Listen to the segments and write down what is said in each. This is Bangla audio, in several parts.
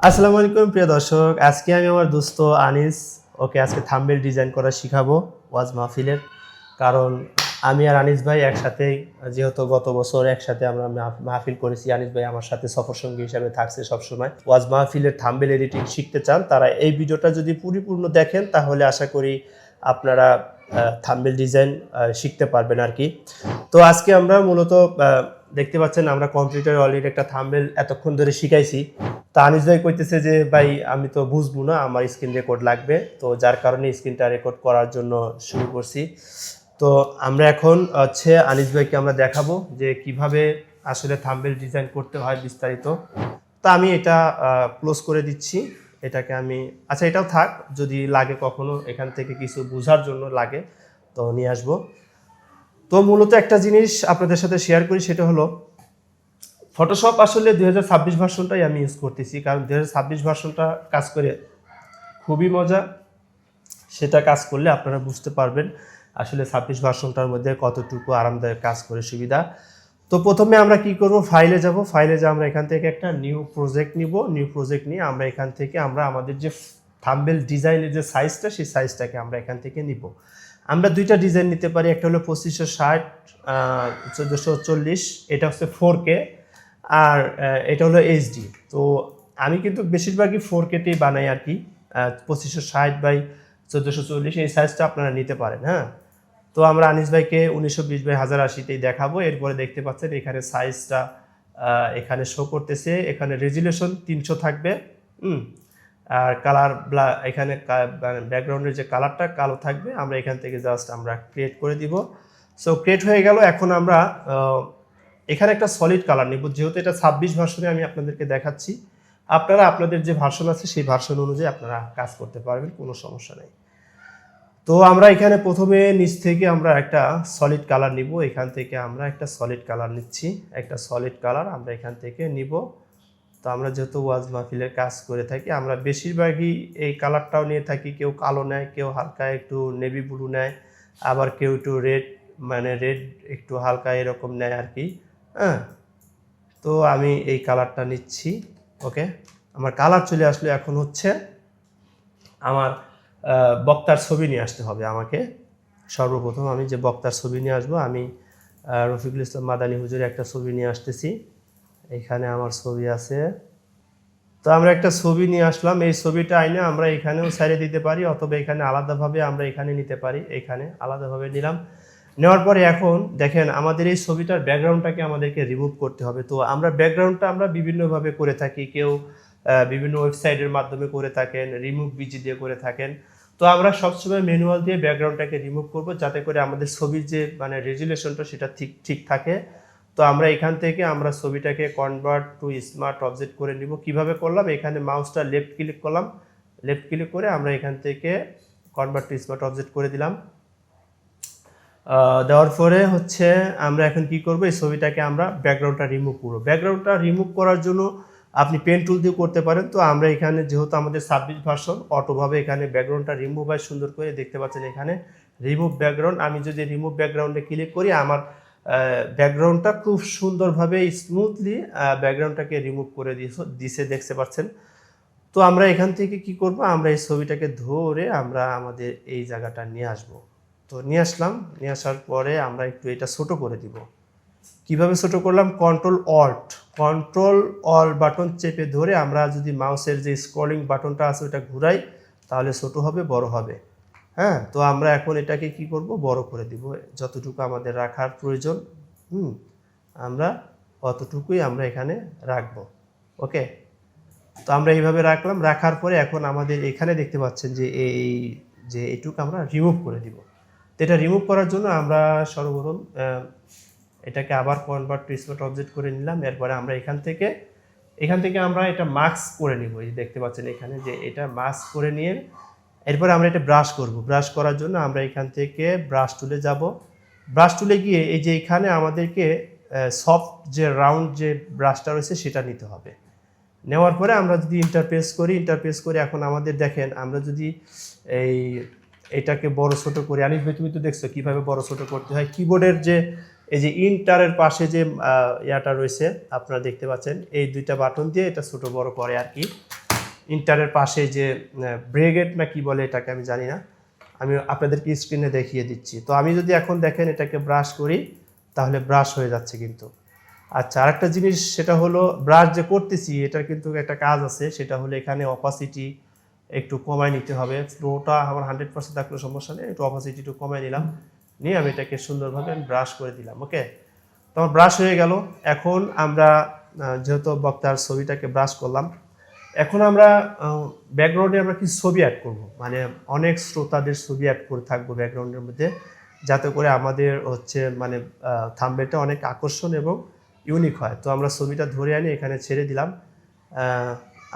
আসসালামু আলাইকুম প্রিয় দর্শক, আজকে আমি আমার দোস্ত আনিস ওকে আজকে থাম্বনেল ডিজাইন করা শিখাবো ওয়াজ মাহফিলের। কারণ আমি আর আনিস ভাই একসাথেই, যেহেতু গত বছর একসাথে আমরা মাহফিল করেছি, আনিস ভাই আমার সাথে সফর সঙ্গী হিসাবে থাকছে সবসময়। ওয়াজ মাহফিলের থাম্বনেল এডিটিং শিখতে চান তারা এই ভিডিওটা যদি পরিপূর্ণ দেখেন তাহলে আশা করি আপনারা থাম্বনেল ডিজাইন শিখতে পারবেন আর কি। তো আজকে আমরা মূলত দেখতে পাচ্ছেন আমরা কম্পিউটারে অলরেডি একটা থাম্বনেল এতক্ষণ ধরে শিখাইছি। তো আনিস ভাই কইতেছে যে ভাই আমি তো বুঝবো না, আমার স্ক্রিন রেকর্ড লাগবে, তো যার কারণে স্ক্রিনটা রেকর্ড করার জন্য শুরু করছি। তো আমরা এখন হচ্ছে আনিস ভাইকে আমরা দেখাবো যে কিভাবে আসলে থাম্বনেল ডিজাইন করতে হয় বিস্তারিত। তো আমি এটা ক্লোজ করে দিচ্ছি, এটাকে আমি আচ্ছা এটাও থাক, যদি লাগে কখনো এখান থেকে কিছু বোঝার জন্য লাগে তো নিয়ে আসবো। তো মূলত একটা জিনিস আপনাদের সাথে শেয়ার করি, সেটা হলো ফটোশপ আসলে 2026 ভার্সনটাই আমি ইউজ করতেছি, কারণ 2026 ভার্সনটা কাজ করে খুবই মজা। সেটা কাজ করলে আপনারা বুঝতে পারবেন আসলে 26 ভার্সনটার মধ্যে কতটুকু আরামদায়ক কাজ করে সুবিধা। তো প্রথমে আমরা কি করব, ফাইলে যাব, ফাইলে যা আমরা এখান থেকে একটা নিউ প্রজেক্ট নিব, নিউ প্রজেক্ট নিয়ে আমরা এখান থেকে আমরা আমাদের যে থাম্বনেল ডিজাইনের যে সাইজটা সেই সাইজটাকে আমরা এখান থেকে নিব। আমরা দুইটা ডিজাইন নিতে পারি, একটা হলো 2560 1440, এটা হচ্ছে 4K, আর এটা হলো এইচডি। তো আমি কিন্তু বেশিরভাগই 4K-তেই বানাই আর কি, 2560 বাই 1440 এই সাইজটা আপনারা নিতে পারেন। হ্যাঁ, তো আমরা আনিস ভাইকে 1920 বাই 1080-তেই দেখাবো। এরপরে দেখতে পাচ্ছেন এখানে সাইজটা এখানে শো করতেছে, এখানে রেজুলেশন 300 থাকবে। আর কালার এখানে ব্যাকগ্রাউন্ডের যে কালারটা কালো থাকবে, আমরা এখান থেকে জাস্ট আমরা ক্রিয়েট করে দিব। সো ক্রিয়েট হয়ে গেল। এখন আমরা এখানে একটা সলিড কালার নিব, যেহেতু এটা 26 ভার্সনে আমি আপনাদেরকে দেখাচ্ছি। আপনারা আপনাদের যে ভার্সন আছে সেই ভার্সন অনুযায়ী আপনারা কাজ করতে পারবেন, কোনো সমস্যা নেই। তো আমরা এখানে প্রথমে নিচ থেকে আমরা একটা সলিড কালার নিব, এখান থেকে আমরা একটা সলিড কালার নিচ্ছি, একটা সলিড কালার আমরা এখান থেকে নিব। তো আমরা যেহেতু ওয়াজ মাহফিলের কাজ করে থাকি, আমরা বেশিরভাগই এই কালারটাও নিয়ে থাকি। কেউ কালো নেয়, কেউ হালকা একটু নেভি ব্লু নেয়, আবার কেউ একটু রেড, মানে রেড একটু হালকা এরকম নেয় আর কি। হ্যাঁ, তো আমি এই কালারটা নিচ্ছি। ওকে, আমার কালার চলে আসলো। এখন হচ্ছে আমার বক্তার ছবি নিয়ে আসতে হবে আমাকে। সর্বপ্রথম আমি যে বক্তার ছবি নিয়ে আসবো, আমি রফিকুল ইসলাম মাদানী হুজুরের একটা ছবি নিয়ে আসতেছি। এখানে আমার ছবি আছে। তো আমরা একটা ছবি নিয়ে আসলাম, এই ছবিটা আইনে আমরা এখানেও ছেড়ে দিতে পারি, অথবা এখানে আলাদাভাবে আমরা এখানে নিতে পারি। এখানে আলাদাভাবে নিলাম, নেওয়ার পরে এখন দেখেন আমাদের এই ছবিটার ব্যাকগ্রাউন্ডটাকে আমাদেরকে রিমুভ করতে হবে। তো আমরা ব্যাকগ্রাউন্ডটা আমরা বিভিন্নভাবে করে থাকি, কেউ বিভিন্ন ওয়েবসাইটের মাধ্যমে করে থাকেন, রিমুভ বিজি দিয়ে করে থাকেন। তো আমরা সবসময় ম্যানুয়াল দিয়ে ব্যাকগ্রাউন্ডটাকে রিমুভ করব, যাতে করে আমাদের ছবির যে মানে রেজুলেশনটা সেটা ঠিক থাকে। তো আমরা এখান থেকে আমরা ছবিটাকে কনভার্ট টু স্মার্ট অবজেক্ট করে নিব। কিভাবে করলাম, এখানে মাউসটা লেফট ক্লিক করলাম, লেফট ক্লিক করে আমরা এখান থেকে কনভার্ট টু স্মার্ট অবজেক্ট করে দিলাম। দেওয়ার পরে হচ্ছে আমরা এখন কি করব, এই ছবিটাকে আমরা ব্যাকগ্রাউন্ডটা রিমুভ করব। ব্যাকগ্রাউন্ডটা রিমুভ করার জন্য আপনি পেন টুল দিয়ে করতে পারেন। তো আমরা এখানে যেহেতু আমাদের 26 ভার্সন, অটোভাবে এখানে ব্যাকগ্রাউন্ডটা রিমুভ হয় সুন্দর করে, দেখতে পাচ্ছেন এখানে রিমুভ ব্যাকগ্রাউন্ড। আমি যদি রিমুভ ব্যাকগ্রাউন্ডে ক্লিক করি, আমার ব্যাকগ্রাউন্ডটা খুব সুন্দরভাবে স্মুথলি ব্যাকগ্রাউন্ডটাকে রিমুভ করে দিছে, দেখতে পাচ্ছেন। তো আমরা এখান থেকে কি করব, আমরা এই ছবিটাকে ধরে আমরা আমাদের এই জায়গাটা নিয়ে আসব। তো নিয়ে আসলাম, নিয়ে আসার পরে আমরা একটু এটা ছোট করে দিব। কিভাবে ছোট করলাম, কন্ট্রোল অল বাটন চেপে ধরে আমরা যদি মাউসের যে স্ক্রলিং বাটনটা আছে ওটা ঘুরাই, তাহলে ছোট হবে, বড় হবে। হ্যাঁ, তো আমরা এখন এটাকে কি করব, বড় করে দিব, যতটুকু আমাদের রাখার প্রয়োজন আমরা অতটুকুই আমরা এখানে রাখবো। ওকে, তো আমরা এইভাবে রাখলাম। রাখার পরে এখন আমাদের এখানে দেখতে পাচ্ছেন যে এইটুকু আমরা রিমুভ করে দিব। তো এটা রিমুভ করার জন্য আমরা সর্বপ্রথম এটাকে আবার কনভার্ট টু স্মার্ট অবজেক্ট করে নিলাম। এরপরে আমরা এখান থেকে আমরা এটা মাস্ক করে নিব। এই দেখতে পাচ্ছেন এখানে যে এটা মাস্ক করে নিয়ে এরপরে আমরা এটা ব্রাশ করব। ব্রাশ করার জন্য আমরা এখান থেকে ব্রাশ টুলে যাব। ব্রাশ টুলে গিয়ে এই যে এখানে আমাদেরকে সফট যে রাউন্ড যে ব্রাশটা রয়েছে সেটা নিতে হবে। নেওয়ার পরে আমরা যদি ইন্টারপ্রেস করে এখন আমাদের দেখেন, আমরা যদি এটাকে বড় ছোট করি, আনিস ভাই তুমি তো দেখছো কীভাবে বড় ছোট করতে হয়। কিবোর্ডের যে এই যে ইন্টারের পাশে যে ইয়াটা রয়েছে আপনারা দেখতে পাচ্ছেন, এই দুইটা বাটন দিয়ে এটা ছোট বড় করে আর কি। ইন্টারের পাশে যে ব্রেগেট না কি বলে এটাকে আমি জানি না, আমি আপনাদেরকে স্ক্রিনে দেখিয়ে দিচ্ছি। তো আমি যদি এখন দেখেন এটাকে ব্রাশ করি তাহলে ব্রাশ হয়ে যাচ্ছে কিন্তু। আচ্ছা, আরেকটা জিনিস সেটা হলো ব্রাশ যে করতেছি এটার কিন্তু একটা কাজ আছে, সেটা হলো এখানে অপাসিটি একটু কমায় নিতে হবে। ফ্লোটা আমার 100% থাকলে সমস্যা নেই, একটু অপাসিটি একটু কমায় নিলাম, নিয়ে আমি এটাকে সুন্দরভাবে আমি ব্রাশ করে দিলাম। ওকে, তো আমার ব্রাশ হয়ে গেল। এখন আমরা যেহেতু বক্তার ছবিটাকে ব্রাশ করলাম, এখন আমরা ব্যাকগ্রাউন্ডে আমরা কিছু ছবি অ্যাড করব, মানে অনেক শ্রোতাদের ছবি অ্যাড করে থাকবো ব্যাকগ্রাউন্ডের মধ্যে, যাতে করে আমাদের হচ্ছে মানে থাম্বনেলটা অনেক আকর্ষণ এবং ইউনিক হয়। তো আমরা ছবিটা ধরে আনি, এখানে ছেড়ে দিলাম।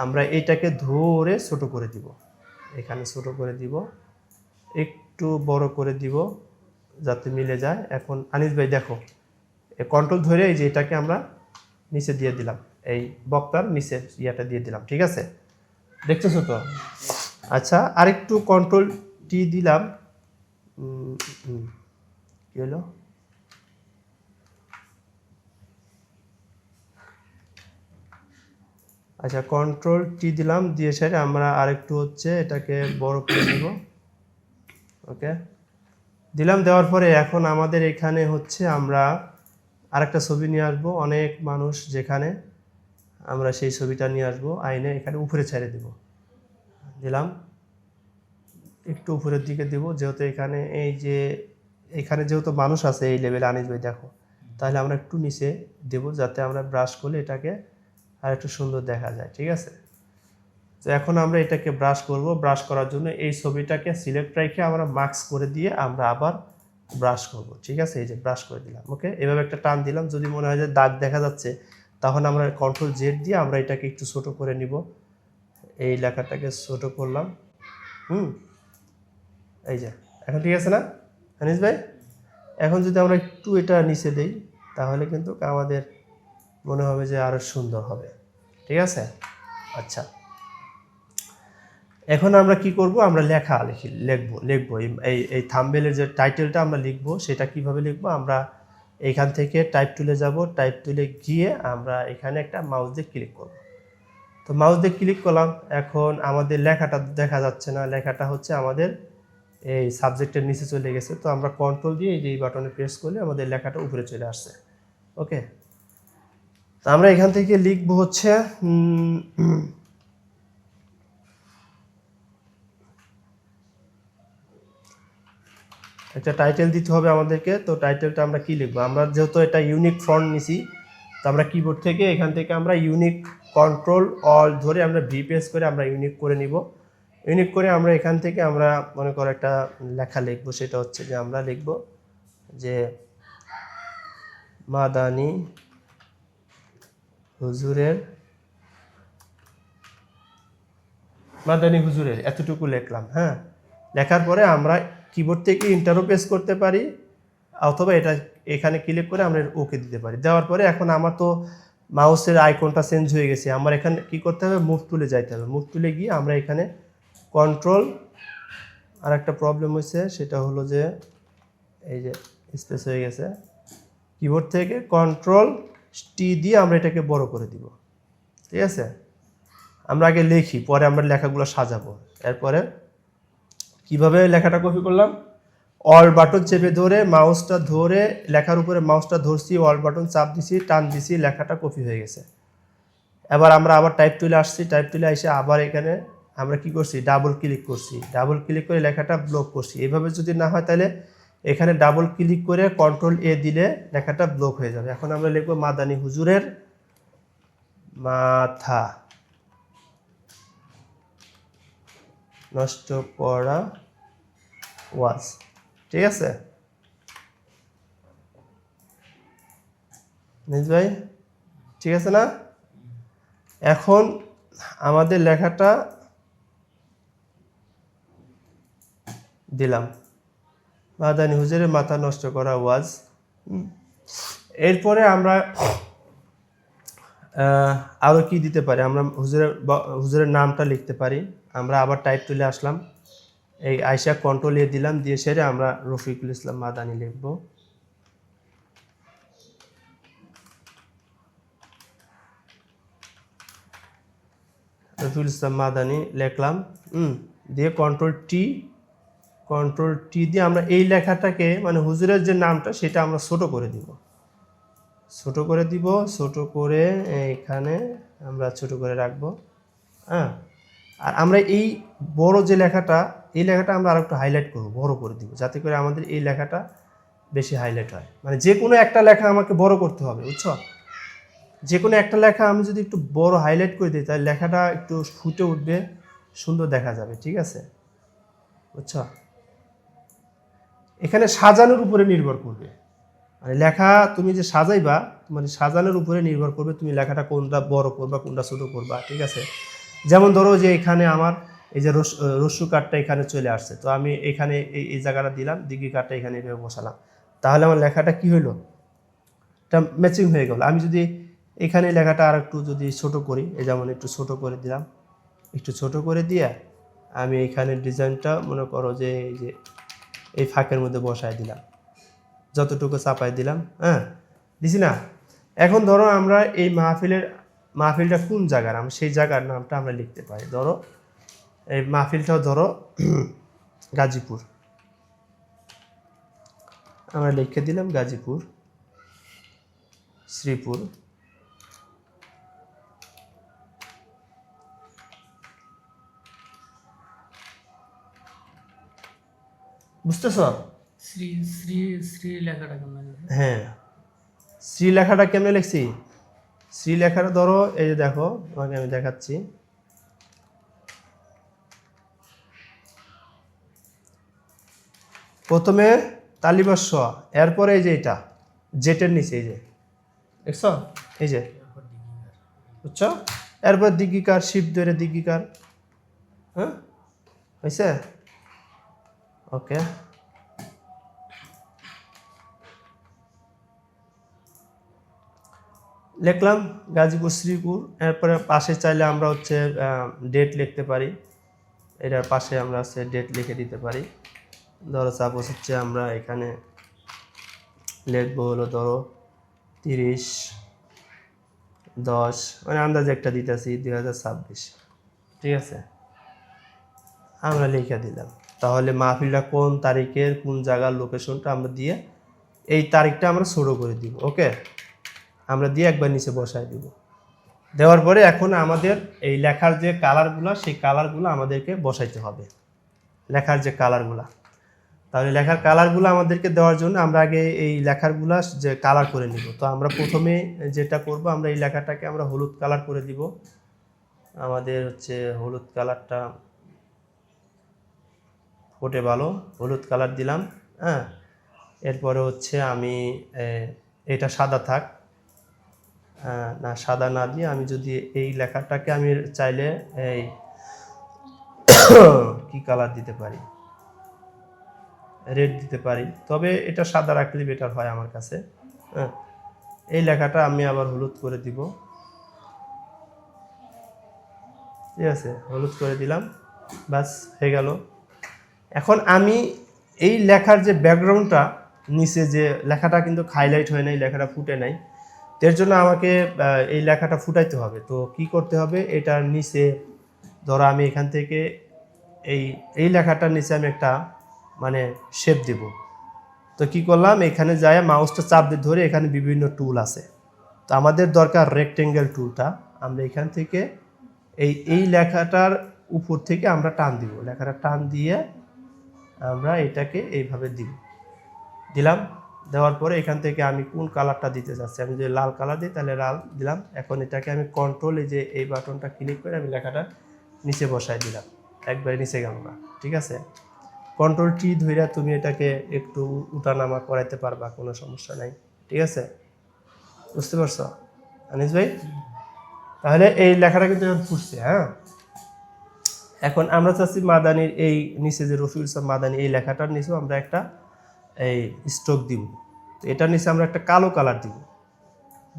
আমরা এইটাকে ধরে ছোট করে দিব, এখানে ছোট করে দিব, একটু বড় করে দিব যাতে মিলে যায়। এখন আনিস ভাই দেখো, কন্ট্রোল ধরে এই যে এটাকে আমরা নিচে দিয়ে দিলাম, এই বক্তার নিচে ইয়াটা দিয়ে দিলাম, ঠিক আছে, দেখতেছো তো? আচ্ছা, আরেকটু কন্ট্রোল টি দিলাম, কি হলো, আচ্ছা কন্ট্রোল টি দিলাম, দিয়ে সেটা আমরা আরেকটু হচ্ছে এটাকে বড় করে দিব। ওকে, দিলাম, দেওয়ার পরে এখন আমাদের এখানে হচ্ছে আমরা আরেকটা ছবি নিয়ে আসবো, অনেক মানুষ যেখানে, আমরা সেই ছবিটা নিয়ে আসবো, আইনে এখানে উপরে ছেড়ে দিব, দিলাম, একটু উপরের দিকে দিব, যেহেতু এখানে এই যে এখানে যেহেতু মানুষ আছে এই লেভেলে, আনিস ভাই দেখো, তাহলে আমরা একটু নিচে দেব যাতে আমরা ব্রাশ করলে এটাকে আর একটু সুন্দর দেখা যায়, ঠিক আছে। তো এখন আমরা এটাকে ব্রাশ করব, ব্রাশ করার জন্য এই ছবিটাকে সিলেক্ট রেখে আমরা মার্কস করে দিয়ে আমরা আবার ব্রাশ করব, ঠিক আছে, এই যে ব্রাশ করে দিলাম। ওকে, এভাবে একটা টান দিলাম, যদি মনে হয় যে দাগ দেখা যাচ্ছে তখন আমরা কন্ট্রোল জেড দিয়ে আমরা এটাকে একটু ছোট করে নিব, এই লেখাটাকে ছোট করলাম। এই যে এখন ঠিক আছে না আনিস ভাই? এখন যদি আমরা একটু এটা নিচে দেই তাহলে কিন্তু আমাদের মনে হবে যে আরো সুন্দর হবে, ঠিক আছে। আচ্ছা, এখন আমরা কি করব, আমরা লেখা লিখবো এই থাম্বনেলের যে টাইটেলটা আমরা লিখবো, সেটা কিভাবে লিখবো, আমরা এইখান থেকে টাইপ টুলে যাব, টাইপ টুলে গিয়ে আমরা এখানে একটা মাউস দিয়ে ক্লিক করব। তো মাউস দিয়ে ক্লিক করলাম, এখন আমাদের লেখাটা দেখা যাচ্ছে না, লেখাটা হচ্ছে আমাদের এই সাবজেক্টের নিচে চলে গেছে। তো আমরা কন্ট্রোল দিয়ে এই যে এই বাটনে প্রেস করলে আমাদের লেখাটা উপরে চলে আসছে। ওকে, তো আমরা এখান থেকে লিখবো হচ্ছে একটা টাইটেল দিতে হবে আমাদেরকে। তো টাইটেলটা আমরা কি লিখবো, আমরা যেহেতু এটা ইউনিক ফন্ট নিছি, তো আমরা কিবোর্ড থেকে এখান থেকে আমরা ইউনিক কন্ট্রোল অল ধরে আমরা ভি প্রেস করে আমরা ইউনিক করে নিব। ইউনিক করে আমরা এখান থেকে আমরা মনে করো একটা লেখা লিখবো, সেটা হচ্ছে যে আমরা লিখবো যে মাদানী হুজুরের এতটুকু লিখলাম। হ্যাঁ, লেখার পরে আমরা কিবোর্ড থেকে ইন্টারও প্রেস করতে পারি, অথবা এটা এখানে ক্লিক করে আমরা ওকে দিতে পারি। দেওয়ার পরে এখন আমার তো মাউসের আইকনটা চেঞ্জ হয়ে গেছে, আমার এখানে কি করতে হবে, মুভ টুলে যাইতে হবে। মুভ টুলে গিয়ে আমরা এখানে কন্ট্রোল, আর একটা প্রবলেম হয়েছে সেটা হলো যে এই যে স্পেস হয়ে গেছে, কিবোর্ড থেকে কন্ট্রোল টি দিয়ে আমরা এটাকে বড় করে দিব, ঠিক আছে। আমরা আগে লিখি, পরে আমরা লেখাগুলো সাজাবো। এরপরে কিভাবে লেখাটা কপি করলাম, অল বাটন চেপে ধরে মাউসটা ধরে লেখার উপরে মাউসটা ধরছি, অল বাটন চাপ দিছি, টান দিছি, লেখাটা কপি হয়ে গেছে। এবার আমরা আবার টাইপ তুলে আসছি, টাইপ তুলে এসে আবার এখানে আমরা কি করছি, ডাবল ক্লিক করছি, ডাবল ক্লিক করে লেখাটা ব্লক করছি। এইভাবে যদি না হয় তাহলে এখানে ডাবল ক্লিক করে কন্ট্রোল এ দিলে লেখাটা ব্লক হয়ে যাবে। এখন আমরা লিখবো মাদানী হুজুরের মাথা নষ্ট করা ওয়াজ, ঠিক আছে নিজ ভাই, ঠিক আছে না? এখন আমাদের লেখাটা দিলাম, মাদানী হুজুরের মাথা নষ্ট করা ওয়াজ। এরপরে আমরা আরও কি দিতে পারি, আমরা হুজুরের নামটা লিখতে পারি। আমরা আবার টাইপ তুলে আসলাম, এই আয়শা কন্ট্রোল এ দিলাম, দিয়ে সেরে আমরা রফিকুল ইসলাম মাদানী লিখব। রফিউল ইসলাম মাদানি লিখলাম, দিয়ে কন্ট্রোল টি দিয়ে আমরা এই লেখাটাকে মানে হুজুরের যে নামটা সেটা আমরা ছোট করে দিব, ছোট করে এখানে আমরা ছোট করে রাখবো। হ্যাঁ, আর আমরা এই বড় যে লেখাটা, এই লেখাটা আমরা আরেকটু হাইলাইট করব, বড় করে দিব, যাতে করে আমাদের এই লেখাটা বেশি হাইলাইট হয়। মানে যে কোনো একটা লেখা আমাকে বড় করতে হবে, বুঝছো? যে কোনো একটা লেখা আমি যদি একটু বড় হাইলাইট করে দিই তাহলে লেখাটা একটু ফুটে উঠবে, সুন্দর দেখা যাবে। ঠিক আছে, বুঝছো? এখানে সাজানোর উপরে নির্ভর করবে, মানে লেখা তুমি যে সাজাইবা, মানে সাজানোর উপরে নির্ভর করবে তুমি লেখাটা কোনটা বড় করবা কোনটা ছোট করবা। ঠিক আছে, যেমন ধরো যে এখানে আমার এই যে রস্যু কাঠটা এখানে চলে আসছে, তো আমি এখানে এই জায়গাটা দিলাম, দিঘি কাঠটা এখানে এভাবে বসালাম, তাহলে আমার লেখাটা কি হইলো, এটা ম্যাচিং হয়ে গেল। আমি যদি এখানে লেখাটা আর একটু যদি ছোট করি, এই যেমন একটু ছোট করে দিলাম, একটু ছোট করে দিয়ে আমি এখানে ডিজাইনটা মনে করো যে এই যে এই ফাঁকের মধ্যে বসায় দিলাম, যতটুকু চাপাই দিলাম। হ্যাঁ, দিছি না? এখন ধরো আমরা এই মাহফিলটা কোন জায়গার, আমরা সেই জায়গার নামটা আমরা লিখতে পারি। ধরো এই মাহফিলটাও ধরো গাজীপুর, আমরা লিখে দিলাম গাজীপুর, শ্রীপুর। বুঝতেছ? শ্রী শ্রী শ্রী লেখাটা কেমন? হ্যাঁ, শ্রী লেখাটা কেমনে লিখছি? শ্রী লেখাটা ধরো এই যে দেখো, তোমাকে আমি দেখাচ্ছি। প্রথমে তালিবস্য, এরপরে এই যে এটা জেটের নিচে এই যে দেখছ, এই যে বুঝছো, এরপর দিগ্গিকার, শিব ধরে দিগ্গিকার। হ্যাঁ, হয়েছে? ওকে, লিখলাম গাজীপুর শ্রীপুর। এরপরে পাশে চাইলে আমরা হচ্ছে ডেট লিখতে পারি, এটার পাশে আমরা হচ্ছে ডেট লিখে দিতে পারি। ধরো সাপোজ হচ্ছে আমরা এখানে লিখবো হলো ধরো 30/10, মানে আন্দাজে একটা দিতেছি 2026। ঠিক আছে, আমরা লিখে দিলাম। তাহলে মাহফিলটা কোন তারিখের কোন জায়গার লোকেশনটা আমরা দিয়ে এই তারিখটা আমরা ছোটো করে দিব। ওকে, আমরা দিয়ে একবার নিচে বসাই দিব। দেওয়ার পরে এখন আমাদের এই লেখার যে কালারগুলো, সেই কালারগুলো আমাদেরকে বসাইতে হবে, লেখার যে কালারগুলো। তাহলে লেখার কালারগুলো আমাদেরকে দেওয়ার জন্য আমরা আগে এই লেখারগুলো যে কালার করে নিব। তো আমরা প্রথমে যেটা করব, আমরা এই লেখাটাকে আমরা হলুদ কালার করে দিব। আমাদের হচ্ছে হলুদ কালারটা ফোটে ভালো, হলুদ কালার দিলাম। হ্যাঁ, এরপরে হচ্ছে আমি এটা সাদা থাক, না সাদা না দিয়ে আমি যদি এই লেখাটাকে আমি চাইলে এই কি কালার দিতে পারি, রেড দিতে পারি, তবে এটা সাদা রাখলে বেটার হয় আমার কাছে। হ্যাঁ, এই লেখাটা আমি আবার হলুদ করে দিব। ঠিক আছে, হলুদ করে দিলাম, ব্যাস হয়ে গেল। এখন আমি এই লেখার যে ব্যাকগ্রাউন্ডটা নিচে, যে লেখাটা কিন্তু হাইলাইট হয় নাই, লেখাটা ফুটে নাই, এর জন্য আমাকে এই লেখাটা ফুটাইতে হবে। তো কি করতে হবে, এটার নিচে ধরো আমি এখান থেকে এই লেখাটার নিচে আমি একটা মানে শেপ দেব। তো কি করলাম, এখানে যায় মাউসটা চাপ দিয়ে ধরে এখানে বিভিন্ন টুল আছে, তো আমাদের দরকার রেক্টেঙ্গেল টুলটা। আমরা এখান থেকে এই লেখাটার উপর থেকে আমরা টান দিব, লেখাটা টান দিয়ে আমরা এটাকে এইভাবে দিলাম। দেওয়ার পরে এখান থেকে আমি কোন কালারটা দিতে চাচ্ছি, আমি যদি লাল কালার দিই তাহলে লাল দিলাম। এখন এটাকে আমি কন্ট্রোল, এই যে এই বাটনটা ক্লিক করে আমি লেখাটা নিচে বসাই দিলাম, একবারে নিচে গেল না। ঠিক আছে, কন্ট্রোল টি ধরে তুমি এটাকে একটু উঠানামা করাইতে পারবা, কোনো সমস্যা নাই। ঠিক আছে, বুঝতে পারছো আনিস ভাই? তাহলে এই লেখাটা কিন্তু এখন ফুটছে। হ্যাঁ, এখন আমরা চাচ্ছি মাদানির এই নিচে যে রফিউল ইসলাম মাদানি, এই লেখাটার নিচেও আমরা একটা এই স্ট্রোক দিব। তো এটার নিচে আমরা একটা কালো কালার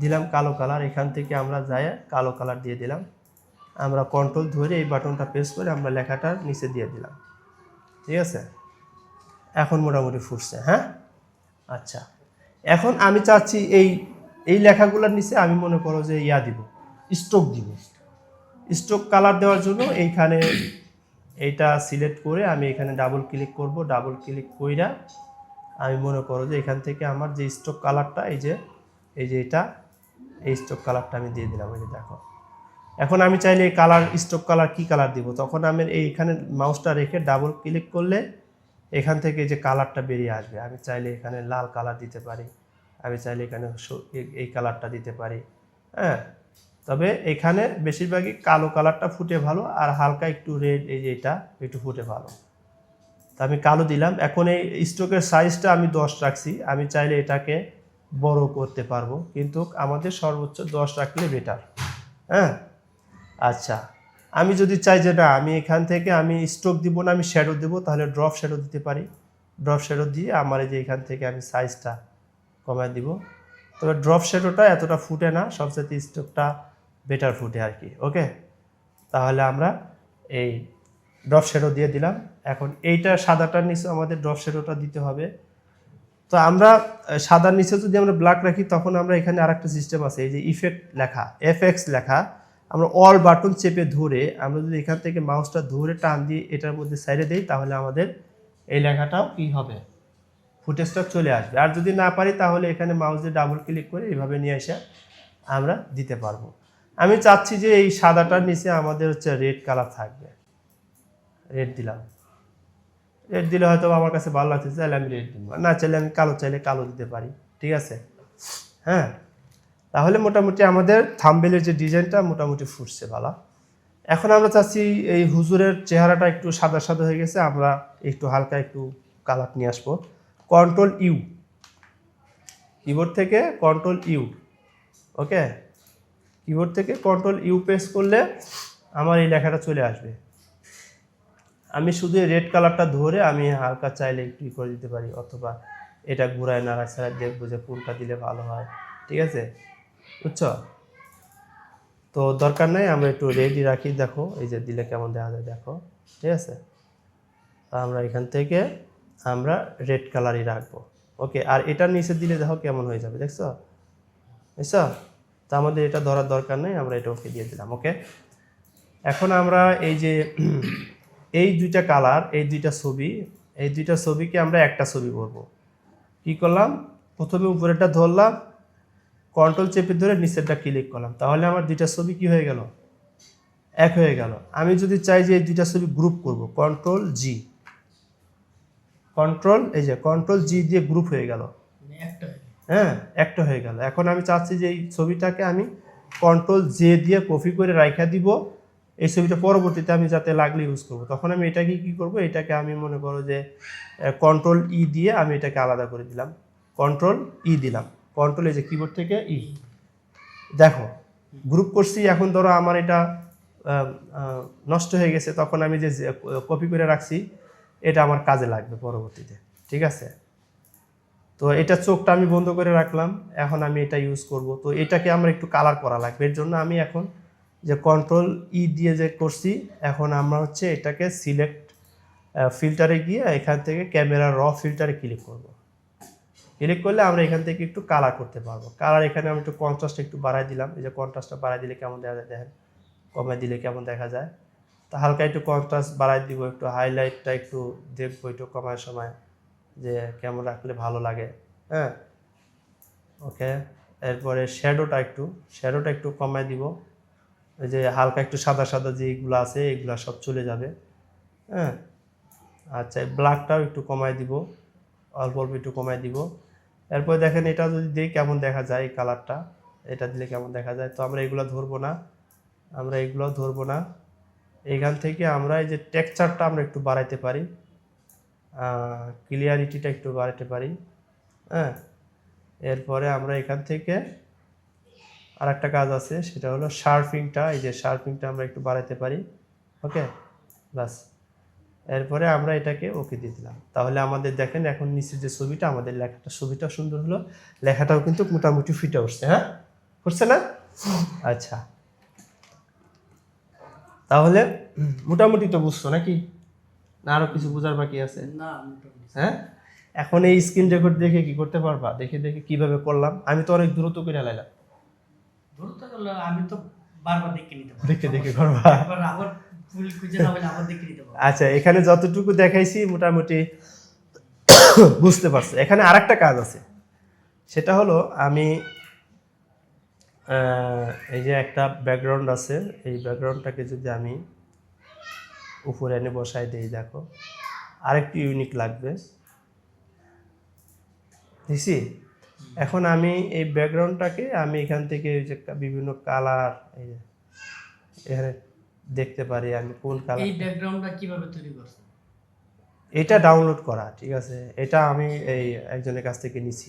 দিলাম কালো কালার। এখান থেকে আমরা যাই কালো কালার দিয়ে দিলাম। আমরা কন্ট্রোল ধরে এই বাটনটা প্রেস করে আমরা লেখাটার নিচে দিয়ে দিলাম। ঠিক আছে, এখন মোটামুটি ফুটছে। হ্যাঁ, আচ্ছা, এখন আমি চাচ্ছি এই লেখাগুলোর নিচে আমি মনে করো যে দিব, স্ট্রোক দিব। স্ট্রোক কালার দেওয়ার জন্য এইখানে এইটা সিলেক্ট করে আমি এখানে ডাবল ক্লিক করব। ডাবল ক্লিক কইরা আমি মনে করো যে এখান থেকে আমার যে স্ট্রোক কালারটা এই যে এটা এই স্ট্রোক কালারটা আমি দিয়ে দিলাম। এই যে দেখো, এখন আমি চাইলে এই কালার স্ট্রোক কালার কি কালার দিব, তখন আমি এইখানে মাউসটা রেখে ডাবল ক্লিক করলে এখান থেকে যে কালারটা বেরিয়ে আসবে। আমি চাইলে এখানে লাল কালার দিতে পারি, আমি চাইলে এখানে এই কালারটা দিতে পারি। হ্যাঁ, তবে এখানে বেশিরভাগই কালো কালারটা ফুটে ভালো, আর হালকা একটু রেড এই যে এটা একটু ফুটে ভালো। তা আমি কালো দিলাম। এখন এই স্ট্রোকের সাইজটা আমি 10 রাখছি, আমি চাইলে এটাকে বড় করতে পারবো, কিন্তু আমাদের সর্বোচ্চ 10 রাখলে বেটার। হ্যাঁ, আচ্ছা, আমি যদি চাই যে না আমি এখান থেকে আমি স্ট্রোক দিব না, আমি শ্যাডো দেবো, তাহলে ড্রপ শ্যাডো দিতে পারি। ড্রপ শ্যাডো দিয়ে আমার এই যে এখান থেকে আমি সাইজটা কমায় দিব। তবে ড্রপ শ্যাডোটা এতটা ফুটে না, সবচেয়ে স্ট্রোকটা বেটার ফুটে আর কি। ওকে, তাহলে আমরা এই ড্রপ শ্যাডো দিয়ে দিলাম। এখন এইটা সাদাটার নিচে আমাদের ড্রপ শ্যাডোটা দিতে হবে। তো আমরা সাদার নিচে যদি আমরা ব্ল্যাক রাখি, তখন আমরা এখানে আরেকটা সিস্টেম আছে, এই যে ইফেক্ট লেখা, এফএক্স লেখা, আমরা অল বাটন চেপে ধরে আমরা যদি এখান থেকে মাউসটা ধরে টান দিয়ে এটার মধ্যে সাইডে দিই, তাহলে আমাদের এই লেখাটাও কি হবে, ফুটেজটা চলে আসবে। আর যদি না পারি তাহলে এখানে মাউস দিয়ে ডাবল ক্লিক করে এইভাবে নিয়ে এসে আমরা দিতে পারবো। আমি চাচ্ছি যে এই সাদাটার নিচে আমাদের হচ্ছে রেড কালার থাকবে, রেড দিলাম। রেড দিলে হয়তো আমার কাছে ভালো লাগছে, চাইলে আমি রেড দিব, না চাইলে আমি কালো চাইলে কালো দিতে পারি। ঠিক আছে, হ্যাঁ, তাহলে মোটামুটি আমাদের থাম্বনেলের যে ডিজাইনটা মোটামুটি ফুটছে ভালো। এখন আমরা চাচ্ছি এই হুজুরের চেহারাটা একটু সাদা সাদা হয়ে গেছে, আমরা একটু হালকা একটু কালার নিয়ে আসবো। কন্ট্রোল ইউ, কিবোর্ড থেকে কন্ট্রোল ইউ। ওকে, কিবোর্ড থেকে কন্ট্রোল ইউ প্রেস করলে আমার এই লেখাটা চলে আসবে। আমি শুধু রেড কালারটা ধরে আমি হালকা চাইলে একটু করে দিতে পারি, অথবা এটা ঘুরায় নাড়াচাড়া দেখবো যে কোনটা দিলে ভালো হয়। ঠিক আছে, বুঝছো? তো দরকার নাই, আমরা একটু রেডি রাখি। দেখো এই যে দিলে কেমন দেখা যায়, দেখো। ঠিক আছে, আমরা এখান থেকে আমরা রেড কালারই রাখবো। ওকে, আর এটার নিচে দিলে দেখো কেমন হয়ে যাবে, দেখছো? বুঝছো? তো আমাদের এটা ধরার দরকার নেই, আমরা এটা ওকে দিয়ে দিলাম। ওকে, এখন আমরা এই যে এই দুইটা কালার, এই দুইটা ছবি, এই দুইটা ছবিকে আমরা একটা ছবি করব। কি করলাম, প্রথমে উপরেরটা ধরলাম, কন্ট্রোল চেপে ধরে নিচেরটা ক্লিক করলাম, তাহলে আমার দুইটা ছবি কি হয়ে গেল, এক হয়ে গেল। আমি যদি চাই যে এই দুইটা ছবি গ্রুপ করব, কন্ট্রোল জি, কন্ট্রোল এই যে কন্ট্রোল জি দিয়ে গ্রুপ হয়ে গেল। হ্যাঁ, একটা হয়ে গেল। এখন আমি চাচ্ছি যে এই ছবিটাকে আমি কন্ট্রোল জে দিয়ে কপি করে রাইখা দিব, এই ছবিটা পরবর্তীতে আমি যাতে লাগলে ইউজ করব। তখন আমি এটাকে কি করব, এটাকে আমি মনে করো যে কন্ট্রোল ই দিয়ে আমি এটাকে আলাদা করে দিলাম, কন্ট্রোল ই দিলাম, কন্ট্রোল এই যে কিবোর্ড থেকে ই। দেখো গ্রুপ করছি। এখন ধরো আমার এটা নষ্ট হয়ে গেছে, তখন আমি যে কপি করে রাখছি এটা আমার কাজে লাগবে পরবর্তীতে। ঠিক আছে, তো এটা চোখটা আমি বন্ধ করে রাখলাম, এখন আমি এটা ইউজ করব। তো এটাকে আমরা একটু কালার করা লাগবে, এর জন্য আমি এখন যে কন্ট্রোল ই দিয়ে যে করছি, এখন আমরা হচ্ছে এটাকে সিলেক্ট ফিল্টারে গিয়ে এখান থেকে ক্যামেরা র ফিল্টারে ক্লিক করব। ক্লিক করলে আমরা এখান থেকে একটু কালার করতে পারবো। কালার এখানে আমি একটু কন্ট্রাস্ট একটু বাড়াই দিলাম, এই যে কন্ট্রাস্টটা বাড়াই দিলে কেমন দেখা যায় দেখেন, কমাই দিলে কেমন দেখা যায়। তা হালকা একটু কন্ট্রাস্ট বাড়াই দিব, একটু হাইলাইটটা একটু দেখবো একটু কমার সময় যে কেমন রাখলে ভালো লাগে। হ্যাঁ, ওকে, এরপরে শ্যাডোটা একটু কমাই দিব, এই যে হালকা একটু সাদা সাদা যেগুলো আছে এগুলো সব চলে যাবে। হ্যাঁ, আচ্ছা, ব্ল্যাকটাও একটু কমাই দিব, অল্প অল্প একটু কমাই দিব। এরপর দেখেন এটা যদি দিই কেমন দেখা যায়, এই কালারটা এটা দিলে কেমন দেখা যায়। তো আমরা এগুলো ধরবো না, এইখান থেকে আমরা এই যে টেক্সচারটা আমরা একটু বাড়াইতে পারি, ক্লিয়ারিটিটা একটু বাড়াতে পারি। হ্যাঁ, এরপরে আমরা এখান থেকে আর একটা কাজ আছে, সেটা হলো শার্পিংটা, এই যে শার্পিংটা আমরা একটু বাড়াতে পারি। ওকে, বাস, এরপরে আমরা এটাকে ওকে দিয়ে দিলাম। তাহলে আমাদের দেখেন এখন নিচের যে ছবিটা, আমাদের লেখাটা ছবিটা সুন্দর হলো, লেখাটাও কিন্তু মোটামুটি ফিটে উঠছে। হ্যাঁ, উঠছে না? আচ্ছা, তাহলে মোটামুটি তো বুঝছো নাকি, না আরো কিছু বোঝার বাকি আছে? না, হ্যাঁ, এখন এই স্ক্রিন রেকর্ড দেখে কি করতে পারবা, দেখে দেখে কিভাবে করলাম। আমি তো অনেক দ্রুত করে লাইলাম। দ্রুত করলে আমি তো বারবার দেখে নিতে পারবো। দেখে দেখে করবা। এবার আবার ভুল খুঁজে না পেলে আবার দেখে নিতে পারবো। আচ্ছা, এখানে যতটুকু দেখাইছি মোটামুটি বুঝতে পারছো। এখানে আরেকটা কাজ আছে, সেটা হলো আমি এই যে একটা ব্যাকগ্রাউন্ড আছে, এই ব্যাকগ্রাউন্ডটাকে যদি আমি উপরে এনে বসাই দিই, দেখো আরেকটু ইউনিক লাগবে, দিছি। এখন আমি এই ব্যাকগ্রাউন্ডটাকে আমি এখান থেকে এই যে বিভিন্ন কালার এই যে এখানে দেখতে পারি আমি কোন কালার। এই ব্যাকগ্রাউন্ডটা কিভাবে তৈরি করছেন? এটা ডাউনলোড করা, ঠিক আছে, এটা আমি এই একজনের কাছ থেকে নিছি।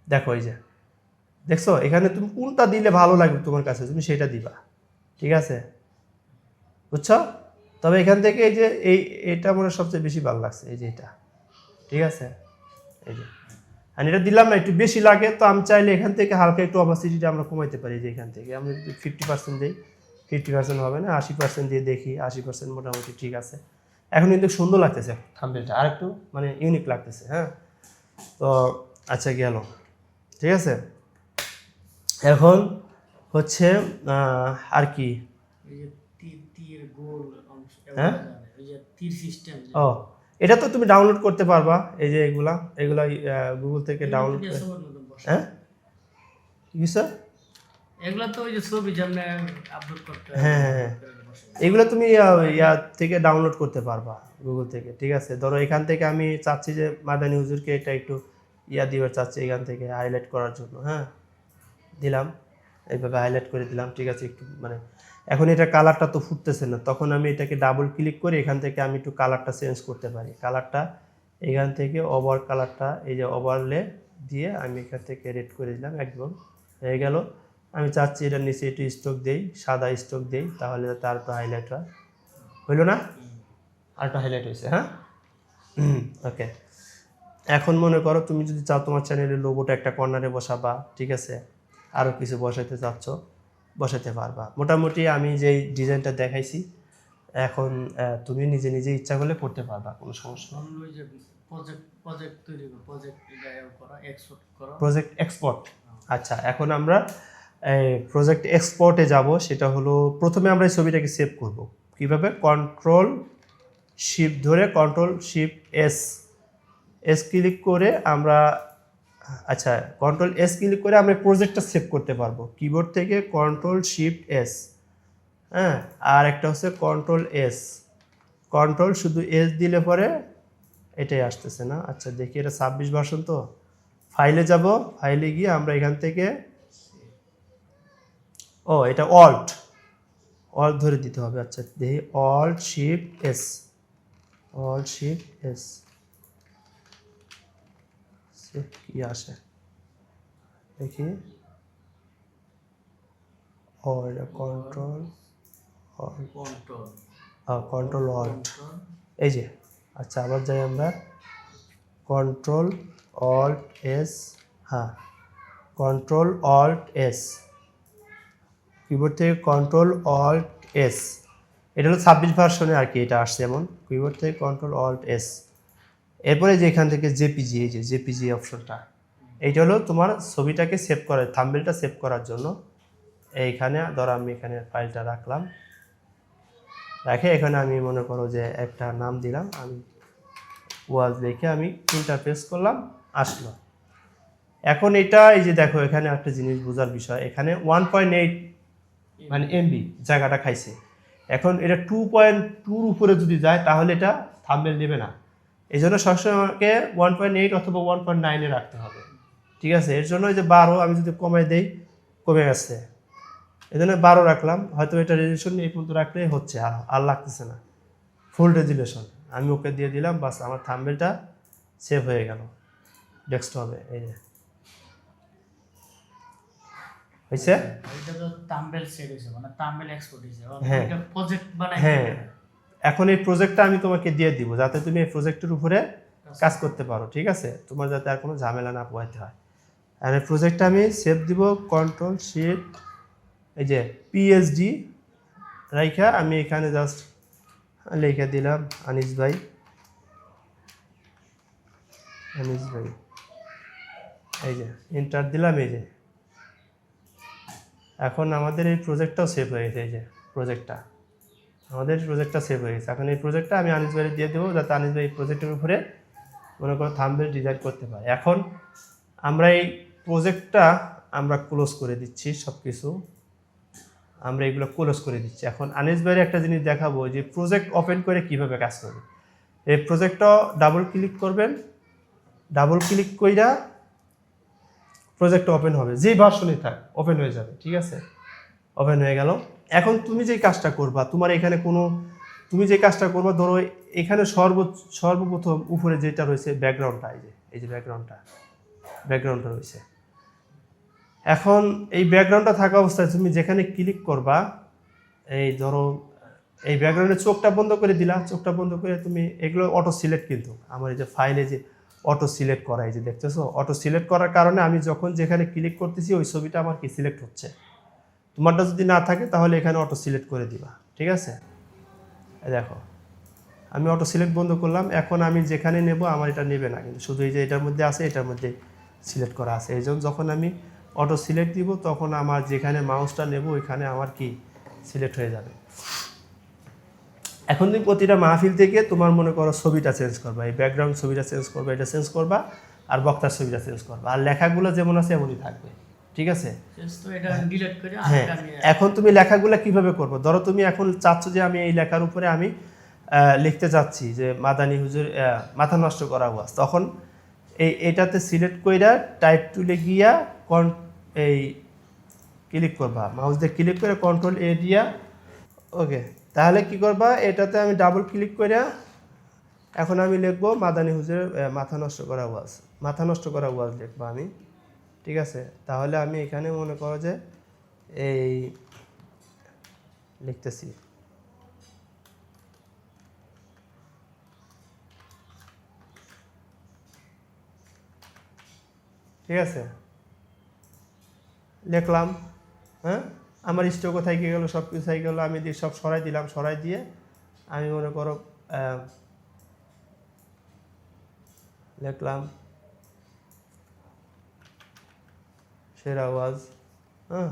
দেখো এই যে দেখছো, এখানে তুমি কোনটা দিলে ভালো লাগবে তোমার কাছে, তুমি সেটা দিবা, ঠিক আছে, বুঝছো? তবে এখান থেকে এই যে এটা মনে হয় সবচেয়ে বেশি ভালো লাগছে, এই যে এটা, ঠিক আছে, এই যে। আর এটা দিলাম না, একটু বেশি লাগে, তো আমি চাইলে এখান থেকে হালকা একটু অপাসিটিটা আমরা কমাইতে পারি, যে এখান থেকে আমরা যদি 50% দিই, 50% হবে না, 80% দিয়ে দেখি, 80% মোটামুটি ঠিক আছে। এখন কিন্তু সুন্দর লাগতেছে থাম্বনেলটা, আর একটু মানে ইউনিক লাগতেছে। হ্যাঁ, তো আচ্ছা গেল, ঠিক আছে। এখন হচ্ছে আর কি, এই যে তীর গোল অংশ, হ্যাঁ? ওই যে তীর সিস্টেম, ও, এটা তো তুমি ডাউনলোড করতে পারবা, এই যে এগুলা গুগল থেকে ডাউনলোড করে। হ্যাঁ, কি স্যার? এগুলা তো ওই যে ছবি যেমন আপলোড করতে হয়, হ্যাঁ হ্যাঁ হ্যাঁ, এগুলো তুমি ইয়া থেকে ডাউনলোড করতে পারবা গুগল থেকে, ঠিক আছে। ধরো এখান থেকে আমি চাচ্ছি যে মাদানী হুজুরকে এটা একটু দিবার চাচ্ছি, এখান থেকে হাইলাইট করার জন্য। হ্যাঁ, দিলাম, এইভাবে হাইলাইট করে দিলাম, ঠিক আছে। একটু মানে এখন এটা কালারটা তো ফুটতেছে না, তখন আমি এটাকে ডাবল ক্লিক করে এখান থেকে আমি একটু কালারটা চেঞ্জ করতে পারি। কালারটা এখান থেকে ওভার কালারটা, এই যে ওভারলে দিয়ে আমি এখান থেকে রেড করে দিলাম, একদম হয়ে গেল। আমি চাচ্ছি এটার নিচে একটু স্ট্রোক দেই, সাদা স্ট্রোক দেই, তাহলে তার একটু হাইলাইট হয়, হইলো না? আর একটা হাইলাইট হয়েছে। হ্যাঁ, ওকে। এখন মনে করো তুমি যদি চাও তোমার চ্যানেলের লোগোটা একটা কর্নারে বসাবা, ঠিক আছে, আরও কিছু বসাইতে চাচ্ছ, বসাতে পারবা। মোটামুটি আমি যেই ডিজাইনটা দেখাইছি, এখন তুমি নিজে নিজে ইচ্ছা করলে করতে পারবা, কোনো সমস্যা নেই। ওই যে প্রজেক্ট তৈরি করো, প্রজেক্ট করা, এক্সপোর্ট করা, প্রজেক্ট এক্সপোর্ট। আচ্ছা, এখন আমরা প্রজেক্ট এক্সপোর্টে যাব। সেটা হলো প্রথমে আমরা এই ছবিটাকে সেভ করব কিভাবে, কন্ট্রোল শিফট ধরে, কন্ট্রোল শিফট এস ক্লিক করে আমরা, আচ্ছা কন্ট্রোল এস ক্লিক করে আমরা প্রজেক্টটা সেভ করতে পারবো কিবোর্ড থেকে, কন্ট্রোল শিফট এস। হ্যাঁ, আর একটা হচ্ছে কন্ট্রোল এস, কন্ট্রোল শুধু এস দিলে পরে এটাই আসতেছে না। আচ্ছা দেখি, এটা 26 ভার্সন, তো ফাইলে যাব, ফাইলে গিয়ে আমরা এখান থেকে, ও এটা অল্ট ধরে দিতে হবে। আচ্ছা দেখি, alt shift S, alt shift S, কি আসে দেখি। ও এটা কন্ট্রোল কন্ট্রোল অল্ট, এই যে। আচ্ছা আবার যাই আমরা, কন্ট্রোল অল্ট এস, হ্যাঁ কন্ট্রোল অল্ট এস, কিবোর্ড থেকে কন্ট্রোল অল্ট এস। এটা হলো 26 ভার্সনে আর কি, এটা আসছে এমন, কিবোর্ড থেকে কন্ট্রোল অল্ট এস। এরপরে যে এখান থেকে জেপিজি, এই যে জেপিজি অপশনটা, এইটা হলো তোমার ছবিটাকে সেভ করার, থাম্বনেলটা সেভ করার জন্য। এইখানে ধরো আমি এখানে ফাইলটা রাখলাম, রাখে এখানে আমি মনে করো যে একটা নাম দিলাম, আমি ওয়াজ লিখে আমি ইন্টারফেস করলাম, আসলো। এখন এটা এই যে দেখো, এখানে একটা জিনিস বোঝার বিষয়, এখানে 1.8 মানে এমবি জায়গাটা খাইছে। এখন এটা 2.2 উপরে যদি যায় তাহলে এটা থাম্বনেল নেবে না, এই জন্য সবসময় আমাকে 1.8 অথবা 1.9 রাখতে হবে, ঠিক আছে। এর জন্য এই যে 12 আমি যদি কমাই দেই, কমে গেছে, এই জন্য 12 রাখলাম। হয়তো এটা রেজুলেশন এই পর্যন্ত রাখলেই হচ্ছে, আর লাগতেছে না, ফুল রেজুলেশন আমি ওকে দিয়ে দিলাম, বাস আমার থাম্বনেলটা সেভ হয়ে গেল ডেস্কটপে। এই যে হয়েছে, এটা তো থাম্বনেল সেট হইছে, মানে থাম্বনেল এক্সপোর্ট হইছে। হ্যাঁ। এটা প্রজেক্ট বানাই, হ্যাঁ, এখন এই প্রজেক্টটা আমি তোমাকে দিয়ে দিব, যাতে তুমি এই প্রজেক্টের উপরে কাজ করতে পারো, ঠিক আছে, তোমার যাতে আর কোনো ঝামেলা না পোহাইতে হয়। আর এই প্রজেক্টটা আমি সেভ দিব, কন্ট্রোল শিট, এই যে পিএইচডি রাইখা আমি এখানে জাস্ট লিখে দিলাম আনিস ভাই, আনিস ভাই, এই যে এন্টার দিলাম, এই যে এখন আমাদের এই প্রজেক্টটাও সেভ হয়ে গেছে, এই যে প্রজেক্টটা আমাদের প্রজেক্টটা সেভ হয়ে গেছে। এখন এই প্রজেক্টটা আমি আনিস ভাইকে দিয়ে দেবো, যাতে আনিস ভাই এই প্রজেক্টের উপরে মনে করো থাম্বনেল ডিজাইন করতে পারে। এখন আমরা এই প্রজেক্টটা আমরা ক্লোজ করে দিচ্ছি, সব কিছু আমরা এগুলো ক্লোজ করে দিচ্ছি। এখন আনিস ভাইয়ের একটা জিনিস দেখাবো যে প্রজেক্ট ওপেন করে কিভাবে কাজ করবে। এই প্রজেক্টটা ডাবল ক্লিক করবেন, ডাবল ক্লিক কইরা প্রজেক্টটা ওপেন হবে, যেই ভার্সনই থাক ওপেন হয়ে যাবে। ঠিক আছে, ওপেন হয়ে গেল। এখন তুমি যেই কাজটা করবা, তোমার এখানে তুমি যে কাজটা করবা, ধরো এখানে সর্বপ্রথম উপরে যেটা রয়েছে ব্যাকগ্রাউন্ডটা, এই যে ব্যাকগ্রাউন্ডটা রয়েছে। এখন এই ব্যাকগ্রাউন্ডটা থাকা অবস্থায় তুমি যেখানে ক্লিক করবা, এই ধরো এই ব্যাকগ্রাউন্ডের চোখটা বন্ধ করে দিলা, চোখটা বন্ধ করে তুমি এগুলো অটো সিলেক্ট, কিন্তু আমার এই যে ফাইলে যে অটো সিলেক্ট করা, এই যে দেখতেছো অটো সিলেক্ট করার কারণে আমি যখন যেখানে ক্লিক করতেছি ওই ছবিটা আমার কি সিলেক্ট হচ্ছে। তোমারটা যদি না থাকে তাহলে এখানে অটো সিলেক্ট করে দিবা। ঠিক আছে, এই দেখো আমি অটো সিলেক্ট বন্ধ করলাম। এখন আমি যেখানে নেব আমার এটা নেবে না, কিন্তু শুধু এই যে এটার মধ্যে আছে, এটার মধ্যে সিলেক্ট করা আছে। এই জন্য যখন আমি অটো সিলেক্ট দিব তখন আমার যেখানে মাউসটা নেব ওইখানে আমার কি সিলেক্ট হয়ে যাবে। এখন তুমি প্রতিটা মাহফিল থেকে তোমার মনে করো ছবিটা চেঞ্জ করবা, এই ব্যাকগ্রাউন্ড ছবিটা চেঞ্জ করবা, এটা চেঞ্জ করবা, আর বক্তার ছবিটা চেঞ্জ করবা, আর লেখাগুলো যেমন আছে এমনই থাকবে। ঠিক আছে, হ্যাঁ। এখন তুমি লেখাগুলো কিভাবে করবো, ধরো তুমি এখন চাচ্ছ যে আমি এই লেখার উপরে আমি লিখতে চাচ্ছি যে মাদানী হুজুর মাথা নষ্ট করা ওয়াজ, তখন এটাতে সিলেক্ট কইরা টাইপ টুলে গিয়া এই ক্লিক করবা, মাউস দিয়ে ক্লিক করে কন্ট্রোল এ দিয়া, ওকে। তাহলে কি করবা, এটাতে আমি ডাবল ক্লিক করে এখন আমি লিখবো মাদানী হুজুরের মাথা নষ্ট করা ওয়াজ লিখবো আমি। ঠিক আছে, তাহলে আমি এখানে মনে করো যে এই লিখতেছি, ঠিক আছে, লিখলাম। হ্যাঁ, আমার স্টোক কোথায় গিয়ে গেলো, সব কিছু হয়ে গেলো, আমি সব সরাই দিলাম, সরাই দিয়ে আমি মনে করো লিখলাম সেরা আওয়াজ। হ্যাঁ,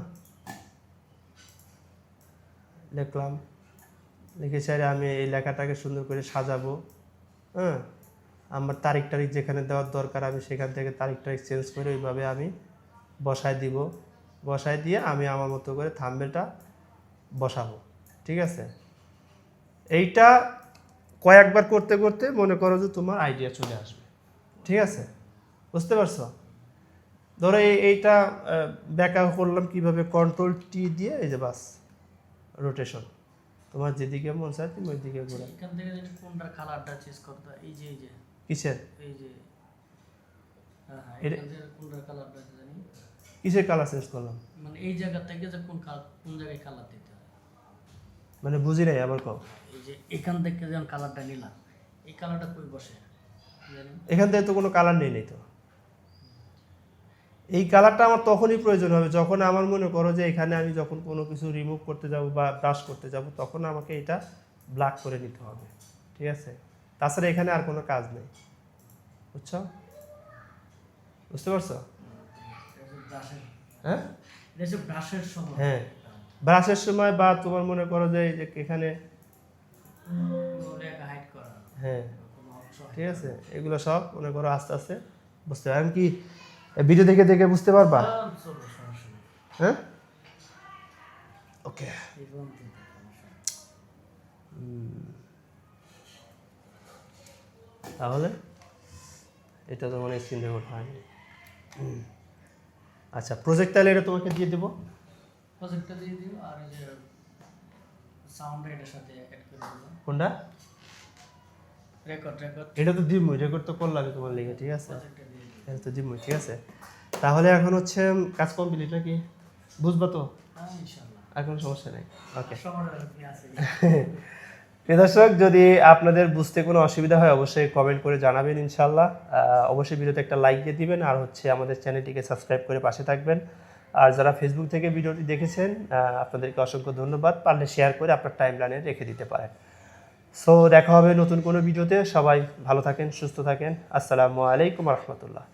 লিখলাম, লিখে সারে আমি এই লেখাটাকে সুন্দর করে সাজাবো। হ্যাঁ, আমার তারিখ যেখানে দেওয়ার দরকার আমি সেখান থেকে তারিখ চেঞ্জ করে ওইভাবে আমি বসায় দিব, বসায় দিয়ে আমি আমার মতো করে থাম্বনেলটা বসাবো। ঠিক আছে, এইটা কয়েকবার করতে করতে মনে করো যে তোমার আইডিয়া চলে আসবে। ঠিক আছে, বুঝতে পারছো? ধরো এইটা ব্যাকআপ করলাম কিভাবে, কন্ট্রোল টি দিয়ে, এই যে বাস রোটেশন, তোমার যেদিকে মন চায় তুমি ওইদিকে ঘোরা। এখান থেকে যদি কোনটার কালারটা চেঞ্জ করতে, এই যে কিসের, এই যে এখান থেকে কোনটার কালারটা জানি, কিসের কালার চেঞ্জ করলাম, মানে এই জায়গা থেকে যে কোন জায়গায় কালার দিতে হয়, মানে বুঝি নাই আবার কও। এই যে এখান থেকে যখন কালারটা নিলাম, এই কালারটা কই বসে জানি, এখান থেকে তো কোনো কালার নেই তো। এই কালারটা আমার তখনই প্রয়োজন হবে যখন আমার মনে করো যে এখানে আমি যখন কোনো কিছু রিমুভ করতে যাব বা ব্রাশ করতে যাব, তখন আমাকে এটা ব্ল্যাক করে নিতে হবে। ঠিক আছে, তাছাড়া এখানে আর কোনো কাজ নেই। বুঝছো, বুঝতে পারছো? হ্যাঁ, হ্যাঁ, ব্রাশের সময় বা তোমার মনে করো যে এই যে এখানে, হ্যাঁ, ঠিক আছে, এগুলো সব মনে করো আস্তে আস্তে বুঝতে পারবে। আমি কি ভিডিও দেখে দেখে বুঝতে পারবা? হ্যাঁ, ওকে। তাহলে এটা তো মানে স্ক্রিন রেকর্ড হয়নি। আচ্ছা, প্রজেক্ট তাহলে এটা তোমাকে দিয়ে দেবো, প্রজেক্টটা দিয়ে দিও, আর এই যে সাউন্ড এটার সাথে অ্যাড করে দিলাম। কোনটা? রেকর্ড এটা তো দিবই, রেকর্ড তো করলাম তোমার লিখে। ঠিক আছে, প্রজেক্টটা দিয়ে দিও। এটা তো দিবই। ঠিক আছে, তাহলে এখন হচ্ছে কাজ কমপ্লিট নাকি? বুঝবা তো? হ্যাঁ, ইনশাআল্লাহ, আর কোনো সমস্যা নেই। ওকে, সমস্যা আছে। প্রিয় দর্শক, যদি আপনাদের বুঝতে কোনো অসুবিধা হয় অবশ্যই কমেন্ট করে জানাবেন ইনশাআল্লাহ। অবশ্যই ভিডিওতে একটা লাইক দিয়ে দিবেন, আর হচ্ছে আমাদের চ্যানেলটিকে সাবস্ক্রাইব করে পাশে থাকবেন। আর যারা ফেসবুক থেকে ভিডিওটি দেখেছেন আপনাদেরকে অসংখ্য ধন্যবাদ। পারলে শেয়ার করে আপনার টাইমলাইনে রেখে দিতে পারেন। সো দেখা হবে নতুন কোনো ভিডিওতে। সবাই ভালো থাকেন, সুস্থ থাকেন। আসসালামু আলাইকুম রহমতুল্লাহ।